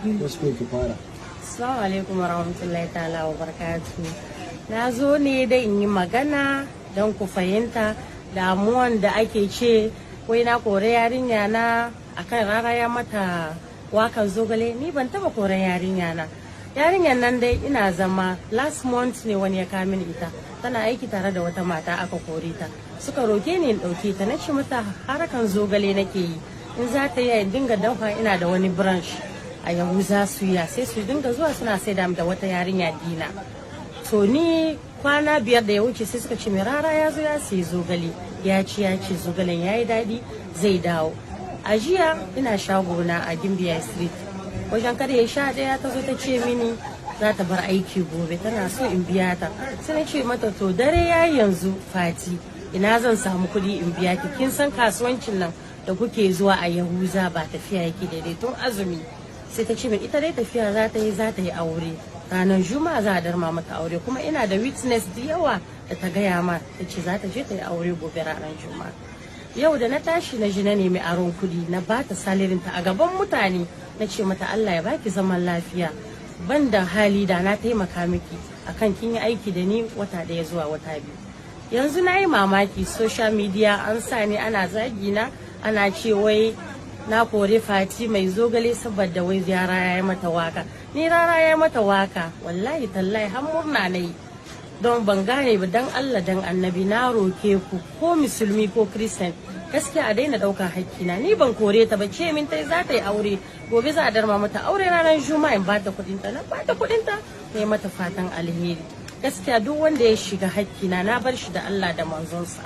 wasu ki fara. Assalamu alaikum warahmatullahi ta'ala wa barakatuhu. Na zo ne da in yi magana don ku fahimta damuwan da ake ce wai na kore yarinya na akan raraya mata wakan zogale. Ni ban taba koren yarinya na. Yarinyar nan dai ina zama last month ne wani ya kawo mini ita. Tana aiki tare da wata mata aka kore ta. Suka roke ni in dauke ta, na ce mata harakan zogale nake yi. In za ta yi dinga dauka ina da wani branch a Yahuza suya sai su dinga zuwa suna sai da wata yarinya dina. To ni kwana 5 da ya wuce sai suka ce mai rara ya zo ya sai zogale ya ci zogalen ya yi daɗi zai dawo. A jiya ina shagona a Gimbiya Street wajen karye 11 ta zo ta ce mini za ta bar aiki gobe tana so in biya ta. Sai na ce mata to dare ya yanzu Fati ina zan samu kuɗi in biya ki, kin san kasuwancin nan da kuke zuwa a Yahuza ba tafiya yake daidai tun azumi. Sai ta ce min ita dai tafiya za ta yi aure ranar juma'a za a darma mata aure kuma ina da witness da yawa da ta gaya ma ta ce za ta je ta yi aure gobe ranar juma'a. Yau da na tashi na ji na nemi aron kudi na ba ta salirinta a gaban mutane na ce mata Allah ya baki zaman lafiya ban da hali da na taimaka miki akan kin yi aiki da ni wata 1 zuwa wata 2. Yanzu na yi mamaki social media an sa ni ana zagi na ana ce wai na kore Fati mai zogale saboda wai yara ya yi mata waka. Ni rara ya yi mata waka wallahi tallahi har murna na yi don ban gane ba dan Allah dan annabi na roke ku ko musulmi ko christian gaskiya a daina ɗaukar hakkina. Ni ban kore ta ba ce min tai za ta yi aure gobe za a darma mata aure ranar juma'a in ba ta kuɗinta na ba ta kuɗinta ne mata fatan alheri. Gaskiya duk wanda ya shiga hakkina na bar shi da Allah da manzonsa.